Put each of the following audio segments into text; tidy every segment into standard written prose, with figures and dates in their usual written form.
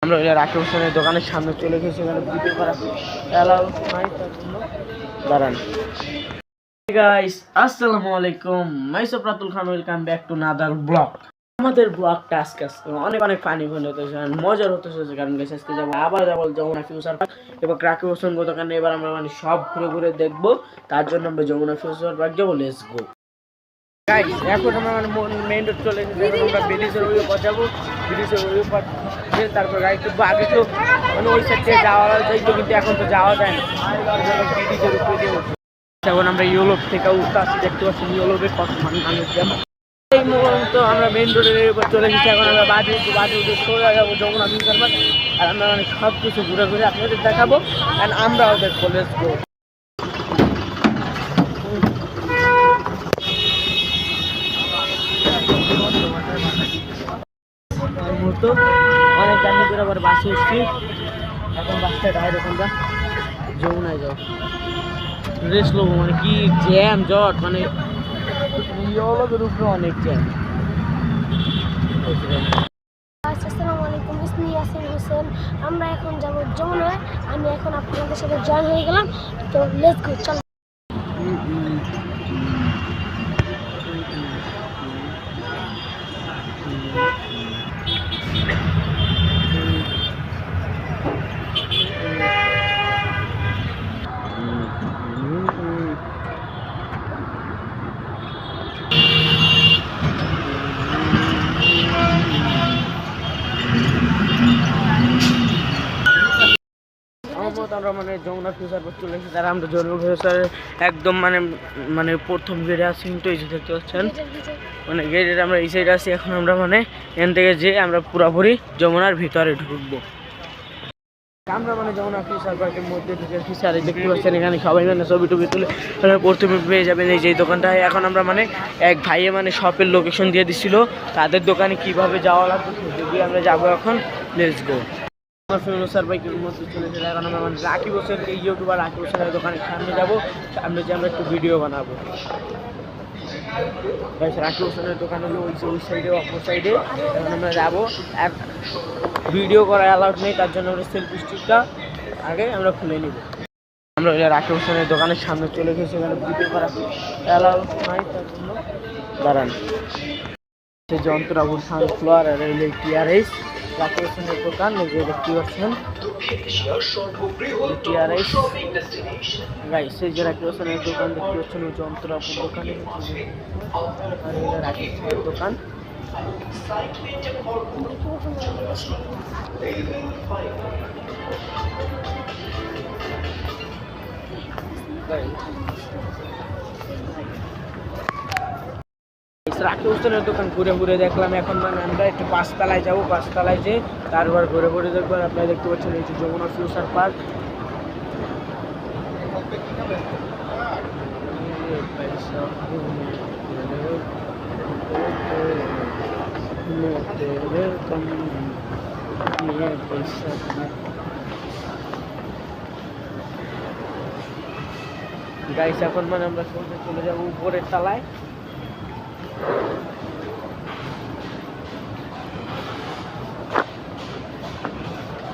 আমরা রাকিব হোসেনের দোকানের সামনে চলে গেছি, এখানে ভিডিও করা অ্যালাউ নাই, তার জন্য দাঁড়ান। গাইস আসসালামু আলাইকুম, myself Ratul Khan, welcome back to another blog. আমাদের ব্লগটা আজকে অনেক অনেক ফানি হতেছে, মজার হতেছে, কারণ গাইস আজকে যাবো আবার যাবো যমুনা ফিউচার পার্ক এবং রাকিব হোসেন দোকানে। এবার আমরা সব ঘুরে ঘুরে দেখবো, তার জন্য আমরা যমুনা ফিউচার পার্ক যাবো। Let's go guys. এখন আমরা মেইন রোড চলে এসেছি, এখন আমরা ব্রিজের ওই পার যাবো, ব্রিজের ওই পার তারপর গাড়ি তুলবো। আগে তো ওই সাইড থেকে যাওয়া যাইতো, কিন্তু এখন তো যাওয়া যায় না, ব্রিজের উপরে দিয়ে উঠবো। এখন আমরা ইউরোপ থেকে উঠতে আসছি, দেখতে পাচ্ছি ইউরোপে কত মানুষ যাবো। এই মুহূর্তে আমরা মেইন রোডের উপর চলে এসেছি, এখন আমরা বাজে উঠে সোজা যাবো যমুনা ফিউচার পার্ক। আর আমরা সব কিছু ঘুরে ঘুরে আপনাদের দেখাবো, আর আমরাও দেখবো। Let's go. অনেক জার্নি করে আবার বাসে এসছি, এখন বাসটায় ডাইরেক্ট আমরা যমুনায় যাও, রেস্ট নেবো। মানে কি জ্যাম জট, মানে ইউরোপের উপরে অনেক জ্যাম। আসসালামু আলাইকুম, ইসমি ইয়াসিন হোসেন। আমরা এখন যাব যমুনায়। আমি এখন আপনাদের সাথে জয়েন হয়ে গেলাম, তো লেটস গো, চল। আমরা মানে যমুনা ফিউচার পার্ক চলে এসেছি, আর আমরা যমুনা ফিউচারের একদম মানে প্রথম গেটে আছি, কিন্তু এই যে দেখতে পাচ্ছেন মানে গেটের আমরা এই সাইডে আছি। এখন আমরা মানে এখান থেকে যেয়ে আমরা পুরোপুরি যমুনার ভিতরে ঢুকবো। আমরা মানে যমুনা ফিউচার পার্কের মধ্যে ঢুকে ফিচারে দেখতে পাচ্ছেন, এখানে সবাই মানে ছবি টবি তুলে প্রথমে পেয়ে যাবেন এই যে দোকানটায়। এখন আমরা মানে এক ভাইয়ে মানে শপের লোকেশন দিয়ে দিছিল, তাদের দোকানে কিভাবে যাওয়া লাগবে যদি আমরা যাবো। এখন লেটস গো। ফিউচার পার্কের মধ্যে চলে এসেছে, এখন আমরা মানে রাকিব হোসেন, এই ইউটিউবার রাকিব হোসেনের দোকানের সামনে যাবো, সামনে যে আমরা একটু ভিডিও বানাবো। রাকিব হোসেনের দোকান হলো ওই সাইডে, অপর সাইডে। এখন আমরা যাবো, এক ভিডিও করা অ্যালাউড নেই, তার জন্য আমরা সেলফি স্টিকটা আগে আমরা খুলে নিব। আমরা রাকিব হোসেনের দোকানের সামনে চলে গেছি, এখানে ভিডিও করা অ্যালাউড নাই, তার জন্য দাঁড়ান। সেই যন্ত্রাবুর সানফ্লাওয়ার আর এই টিআরএস রাকিব হোসেনের দোকান, এই যে দেখতে পাচ্ছেন টিআরএস গাইস। এই যে রাকিব হোসেনের দোকান দেখতে পাচ্ছেন, ওই যন্ত্রাবুর দোকানে আর এটা রাকিব হোসেনের দোকান। রাকিব হোসেনের দোকান ঘুরে ঘুরে দেখলাম। এখন মানে আমরা একটু পাঁচতলায় যাবো, পাঁচতলায় যে তারপর ঘুরে ঘুরে দেখবেন। আপনারা দেখতে পাচ্ছেন এই যে যমুনা ফিউচার পার্ক। গাইস এখন মানে আমরা চলে যাবো উপরের তলায়।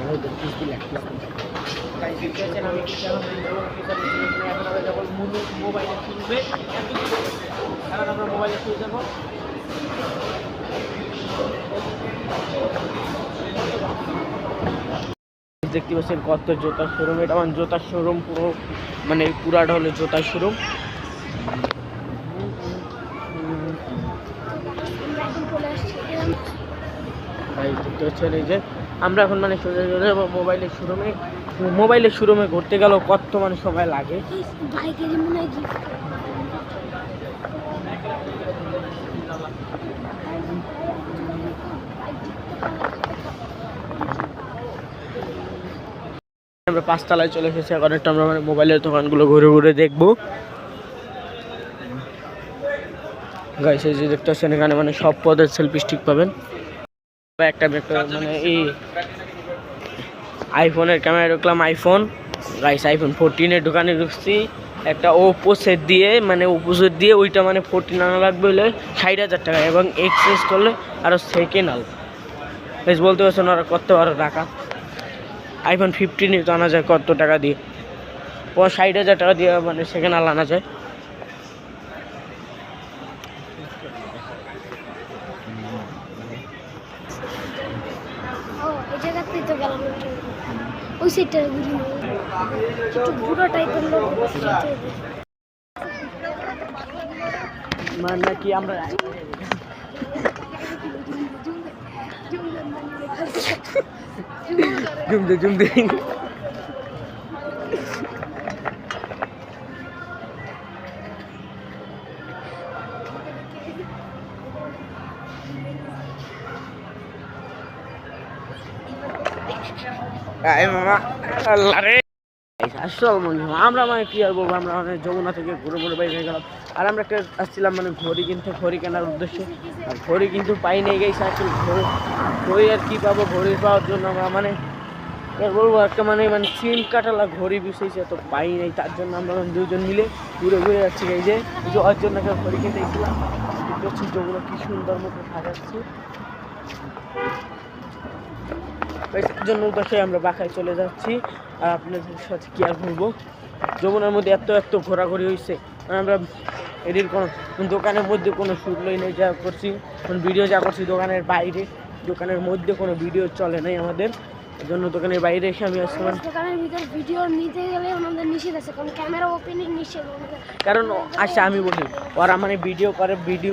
আমি মোবাইলে শুনবে, এখন আমরা মোবাইলে শুনে যাবো। দেখতে পাচ্ছেন কত জুতার শোরুম, এটা মানে জুতার শোরুম, পুরো মানে পুরাটা হলো জুতার শোরুম। দেখতে পাচ্ছেন এই যে আমরা এখন মানে সোজা সোজা মোবাইলের শোরুমে ঘুরতে গেলেও কত মানে সময় লাগে। আমরা পাঁচতলায় চলে এসেছি, এখন একটু আমরা মানে মোবাইলের দোকানগুলো ঘুরে ঘুরে দেখবো। গাইস এই যে দেখতে পাচ্ছেন, এখানে মানে সব পদের সেলফি স্টিক পাবেন। একটা মানে এই আইফোনের ক্যামেরা ঢুকলাম, আইফোন গাইস আইফোন 14-এর দোকানে ঢুকছি। একটা ওপো সেট দিয়ে মানে ওপো সেট দিয়ে ওইটা মানে 14 আনা লাগবে হলে 60,000 টাকা, এবং এক্সচেঞ্জ করলে আরও সেকেন্ড আল বেশ বলতে পারছেন ওরা কত বড় টাকা। আইফোন 15 তো আনা যায় কত টাকা দিয়ে, 60,000 টাকা দিয়ে মানে সেখানে আনা যায়। এই জায়গাতেই তো গেলাম, ওই সাইডটা ঘুরি একটু বুড়ো টাইপের লোক মানে কি আমরা জুমতে জুমতে আমরা মানে কি আর বলবো, আমরা মানে যমুনা থেকে ঘুরে ঘুরে বাইরে হয়ে গেলাম। আর আমরা একটা আসছিলাম মানে ঘড়ি কিনতে, ঘড়ি কেনার উদ্দেশ্যে। আর ঘড়ি কিন্তু পাই নেই গেছে আসলে। ঘড়ি আর কি পাবো, ঘড়ি পাওয়ার জন্য আমরা মানে বলবো একটা মানে মানে সিম কাটালা ঘড়ি বিষয়েছে তো পাই নাই। তার জন্য আমরা দুজন মিলে ঘুরে ঘুরে যাচ্ছি। এই যে ওর জন্য একটা ঘড়ি কিনতে গেছিলাম। দেখছি যমুনা কি সুন্দর মতো সাজাচ্ছে, জন্য উদ্দেশ্যে আমরা বাসায় চলে যাচ্ছি। আর আপনাদের সাথে কি আর বলবো, যমুনার মধ্যে এত এত ঘোরাঘুরি হয়েছে। আমরা এটির কোনো দোকানের মধ্যে কোনো শ্যুট লই নেই, যা করছি কোনো ভিডিও যা করছি দোকানের বাইরে, দোকানের মধ্যে কোনো ভিডিও চলে নাই আমাদের। এই জন্য দোকানের বাইরে এসে আমি আসলাম। দোকানের ভিতর ভিডিও নিতে গেলে আমাদের নিষেধ আছে, কারণ ক্যামেরা ওপেনিং নিষেধ। কারণ আচ্ছা আমি বলি, ওরা মানে ভিডিও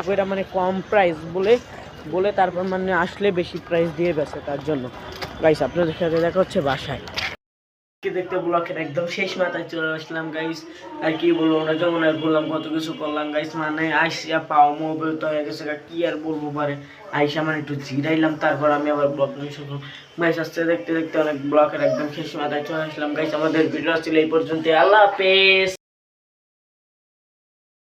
করে মানে কম প্রাইস বলে তারপর মানে আসলে বেশি প্রাইস দিয়ে বেছে। তার জন্য গাইস আপনাদের সাথে দেখা হচ্ছে বাসায়। দেখতে ব্লকের একদম শেষ মাথায় চলে আসলাম গাইস। আর কি বলবো, আমরা যমুনায় ঘুরলাম, কত কিছু করলাম গাইস। মানে আইসা পাও মোবাইল তো হয়ে গেছে, কি আর বলবো পারে। আইসা মানে একটু জিরাইলাম, তারপর আমি আবার ব্লগ নিয়ে শুরু গাইস। আসতে দেখতে দেখতে অনেক ব্লকের একদম শেষ মাথায় চলে আসলাম গাইস। আমাদের ভিডিও ছিল এই পর্যন্ত। আল্লাহ হাফেজ।